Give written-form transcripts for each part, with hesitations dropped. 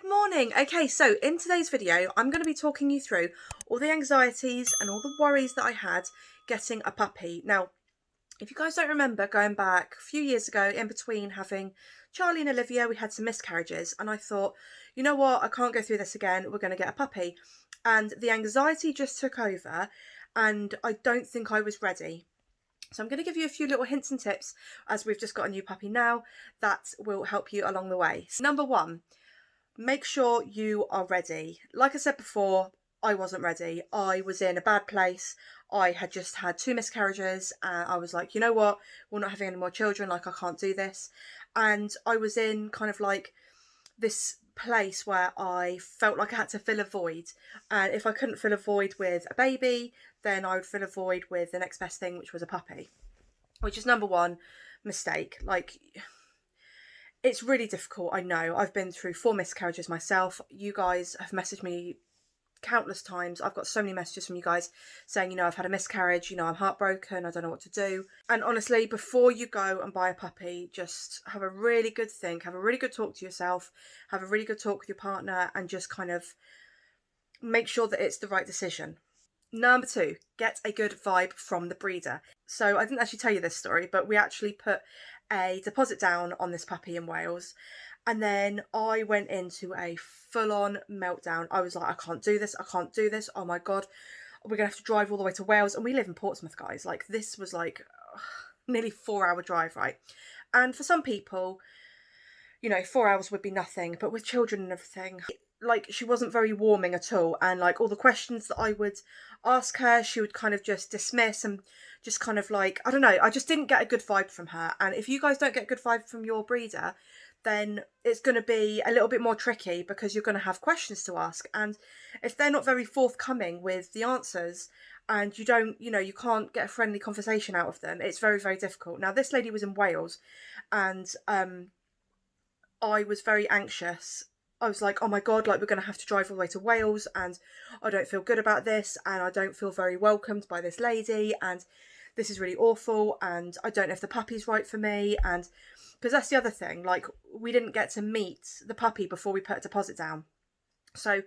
Good morning. Okay, so in today's video, I'm going to be talking you through all the anxieties and all the worries that I had getting a puppy. Now, if you guys don't remember, going back a few years ago, in between having Charlie and Olivia, we had some miscarriages, and I thought, you know what, I can't go through this again. We're going to get a puppy. And the anxiety just took over, and I don't think I was ready. So I'm going to give you a few little hints and tips as we've just got a new puppy now that will help you along the way. So number one, make sure you are ready. Like I said before, I wasn't ready. I was in a bad place. I had just had 2 miscarriages and I was like, you know what, we're not having any more children, like I can't do this. And I was in kind of like this place where I felt like I had to fill a void, and if I couldn't fill a void with a baby, then I would fill a void with the next best thing, which was a puppy, which is number one mistake. Like, it's really difficult. I know I've been through 4 miscarriages myself. You guys have messaged me countless times. I've got so many messages from you guys saying, you know, I've had a miscarriage, you know, I'm heartbroken, I don't know what to do. And honestly, before you go and buy a puppy, just have a really good think, have a really good talk to yourself, have a really good talk with your partner, and just kind of make sure that it's the right decision. Number 2, get a good vibe from the breeder. So I didn't actually tell you this story, but we actually put a deposit down on this puppy in Wales. And then I went into a full-on meltdown. I was like, I can't do this. I can't do this. Oh my God. We're going to have to drive all the way to Wales. And we live in Portsmouth, guys. Like, this was like nearly 4-hour drive, right? And for some people, you know, 4 hours would be nothing. But with children and everything, like, she wasn't very warming at all. And like all the questions that I would ask her, she would kind of just dismiss and just kind of like, I don't know. I just didn't get a good vibe from her. And if you guys don't get a good vibe from your breeder, then it's going to be a little bit more tricky because you're going to have questions to ask. And if they're not very forthcoming with the answers and you don't, you know, you can't get a friendly conversation out of them, it's very, very difficult. Now, this lady was in Wales and I was very anxious. I was like, oh my God, like, we're going to have to drive all the way to Wales and I don't feel good about this and I don't feel very welcomed by this lady and this is really awful and I don't know if the puppy's right for me. And because that's the other thing, like, we didn't get to meet the puppy before we put a deposit down. So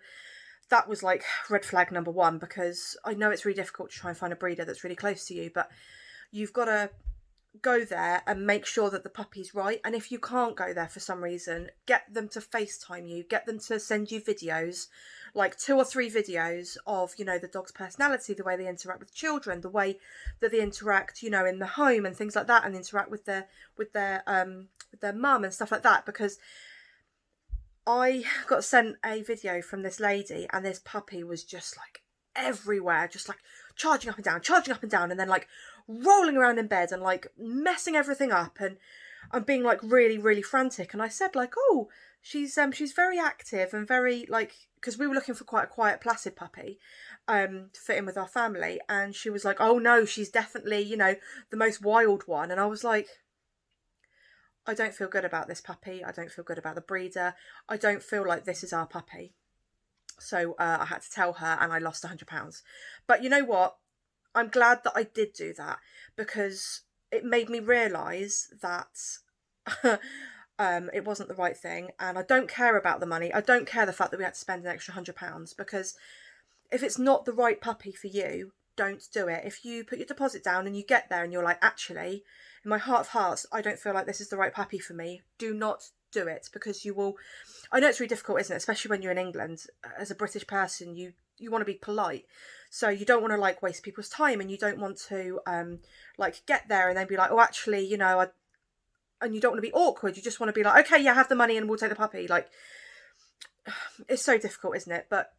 that was like red flag number 1, because I know it's really difficult to try and find a breeder that's really close to you, but you've got to go there and make sure that the puppy's right. And if you can't go there for some reason, get them to FaceTime you, get them to send you videos, like 2 or 3 videos of, you know, the dog's personality, the way they interact with children, the way that they interact, you know, in the home and things like that, and interact with their mum and stuff like that. Because I got sent a video from this lady and this puppy was just like everywhere, just like charging up and down, and then like rolling around in bed and like messing everything up, and I'm being like really, really frantic. And I said like, oh, she's very active and very like, because we were looking for quite a quiet, placid puppy to fit in with our family. And she was like, oh no, she's definitely, you know, the most wild one. And I was like, I don't feel good about this puppy. I don't feel good about the breeder. I don't feel like this is our puppy. So I had to tell her and I lost £100. But you know what? I'm glad that I did do that, because it made me realise that it wasn't the right thing. And I don't care about the money. I don't care the fact that we had to spend an extra £100, because if it's not the right puppy for you, don't do it. If you put your deposit down and you get there and you're like, actually, in my heart of hearts, I don't feel like this is the right puppy for me, do not do it, because you will. I know it's really difficult, isn't it? Especially when you're in England. As a British person, you want to be polite, so you don't want to like waste people's time, and you don't want to like get there and then be like, oh, actually, you know, and you don't want to be awkward. You just want to be like, okay, yeah, have the money and we'll take the puppy. Like, it's so difficult, isn't it? But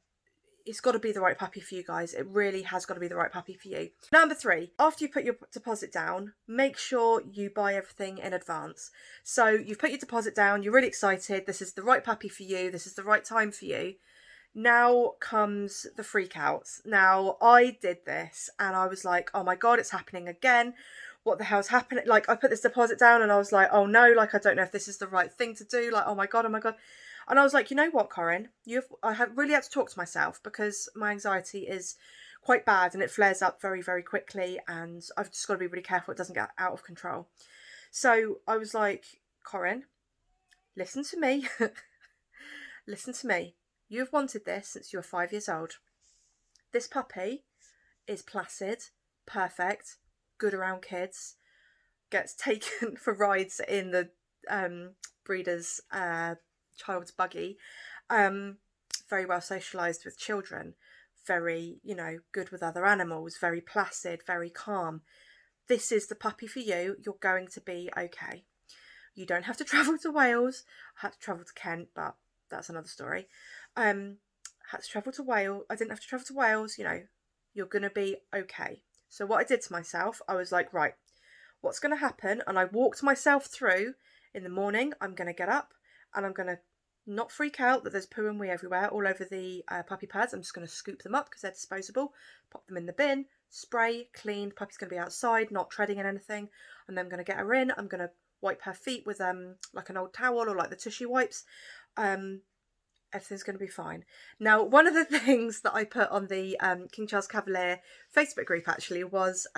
it's got to be the right puppy for you guys. It really has got to be the right puppy for you. Number 3, after you put your deposit down, make sure you buy everything in advance. So you've put your deposit down, you're really excited, this is the right puppy for you, this is the right time for you. Now comes the freak outs. Now, I did this and I was like, oh my God, it's happening again. What the hell's happening? Like, I put this deposit down and I was like, oh no, like, I don't know if this is the right thing to do. Like, oh my God, oh my God. And I was like, you know what, Corrine, I have really had to talk to myself, because my anxiety is quite bad and it flares up very, very quickly. And I've just got to be really careful it doesn't get out of control. So I was like, Corrine, listen to me. listen to me. You've wanted this since you were 5 years old. This puppy is placid, perfect, good around kids, gets taken for rides in the breeder's child's buggy, very well socialised with children, very, good with other animals, very placid, very calm. This is the puppy for you. You're going to be okay. You don't have to travel to Wales. I had to travel to Kent, but that's another story. Had to travel to Wales. I didn't have to travel to Wales. You're going to be okay. So what I did to myself, I was like, right, what's going to happen? And I walked myself through. In the morning, I'm going to get up and I'm going to not freak out that there's poo and wee everywhere all over the puppy pads. I'm just going to scoop them up because they're disposable, pop them in the bin, spray, clean. The puppy's going to be outside, not treading in anything. And then I'm going to get her in. I'm going to wipe her feet with like an old towel or like the tushy wipes. Everything's going to be fine. Now, one of the things that I put on the King Charles Cavalier Facebook group actually was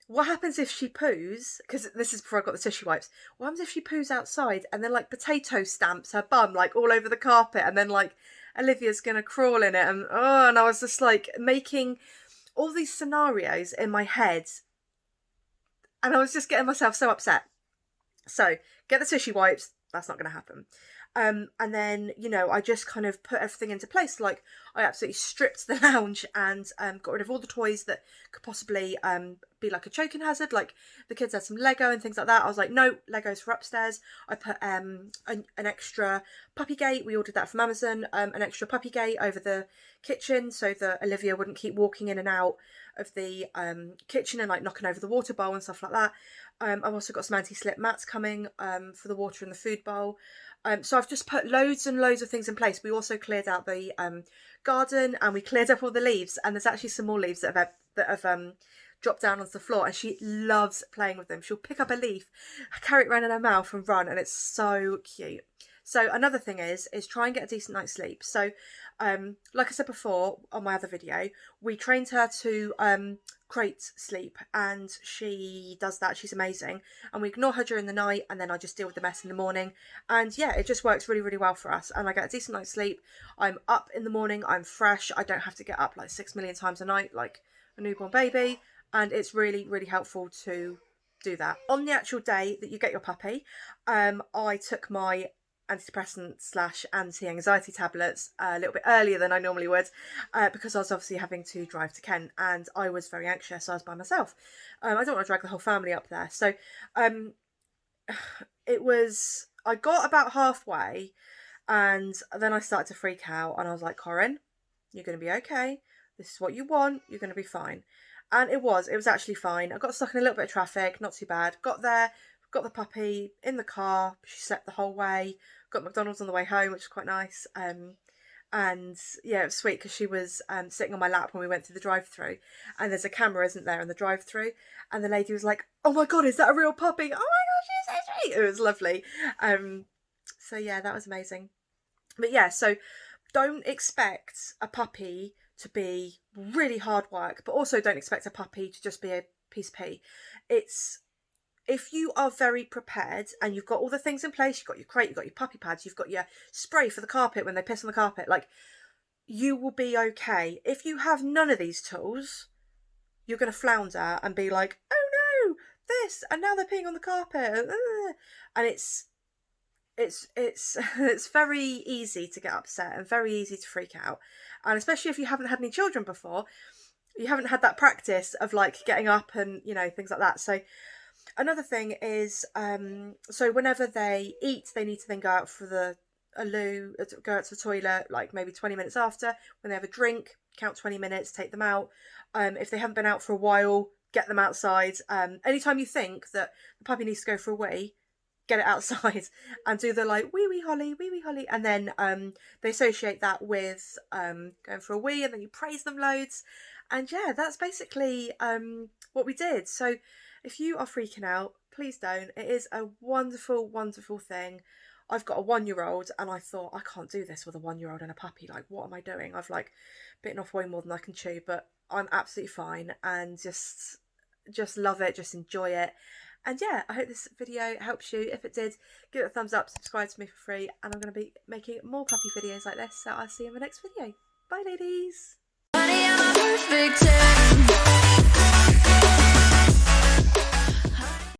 what happens if she poos, because this is before I got the tissue wipes, what happens if she poos outside and then like potato stamps her bum like all over the carpet, and then like Olivia's gonna crawl in it, and I was just like making all these scenarios in my head, and I was just getting myself so upset. So get the tissue wipes, that's not gonna happen. And then, I just kind of put everything into place. Like, I absolutely stripped the lounge and got rid of all the toys that could possibly be like a choking hazard. Like, the kids had some Lego and things like that. I was like, no, Legos for upstairs. I put an extra puppy gate. We ordered that from Amazon. An extra puppy gate over the kitchen so that Olivia wouldn't keep walking in and out of the kitchen and like knocking over the water bowl and stuff like that. I've also got some anti-slip mats coming for the water in the food bowl. So I've just put loads and loads of things in place. We also cleared out the garden and we cleared up all the leaves. And there's actually some more leaves that have dropped down onto the floor. And she loves playing with them. She'll pick up a leaf, carry it around in her mouth and run. And it's so cute. So another thing is try and get a decent night's sleep. So like I said before on my other video, we trained her to crate sleep, and she does that. She's amazing, and we ignore her during the night, and then I just deal with the mess in the morning. And yeah, it just works really, really well for us, and I get a decent night's sleep. I'm up in the morning, I'm fresh. I don't have to get up like 6 million times a night like a newborn baby, and it's really, really helpful to do that. On the actual day that you get your puppy, I took my antidepressant / anti-anxiety tablets a little bit earlier than I normally would, because I was obviously having to drive to Kent and I was very anxious. I was by myself. I don't want to drag the whole family up there. So I got about halfway and then I started to freak out, and I was like, Corrine, you're going to be okay. This is what you want. You're going to be fine. And it was actually fine. I got stuck in a little bit of traffic, not too bad. Got there, got the puppy in the car. She slept the whole way. Got McDonald's on the way home, which was quite nice. And yeah, it was sweet because she was sitting on my lap when we went through the drive-through. And there's a camera, isn't there, in the drive-through? And the lady was like, "Oh my god, is that a real puppy? Oh my gosh, she's so sweet!" It was lovely. So yeah, that was amazing. But yeah, so don't expect a puppy to be really hard work, but also don't expect a puppy to just be a piece of pee. If you are very prepared and you've got all the things in place, you've got your crate, you've got your puppy pads, you've got your spray for the carpet when they piss on the carpet, like, you will be okay. If you have none of these tools, you're going to flounder and be like, oh no, this, and now they're peeing on the carpet. And it's very easy to get upset and very easy to freak out. And especially if you haven't had any children before, you haven't had that practice of like getting up and, things like that. So another thing is, so whenever they eat, they need to then go out for a loo, go out to the toilet, like maybe 20 minutes after. When they have a drink, count 20 minutes, take them out. If they haven't been out for a while, get them outside. Anytime you think that the puppy needs to go for a wee, get it outside and do the like wee wee Holly, and then they associate that with going for a wee, and then you praise them loads. And yeah, that's basically what we did. So if you are freaking out, please don't. It is a wonderful, wonderful thing. I've got a 1-year-old and I thought, I can't do this with a 1-year-old and a puppy. Like, what am I doing? I've like bitten off way more than I can chew, but I'm absolutely fine and just love it, just enjoy it. And yeah, I hope this video helps you. If it did, give it a thumbs up, subscribe to me for free, and I'm going to be making more puppy videos like this, so I'll see you in the next video. Bye, ladies.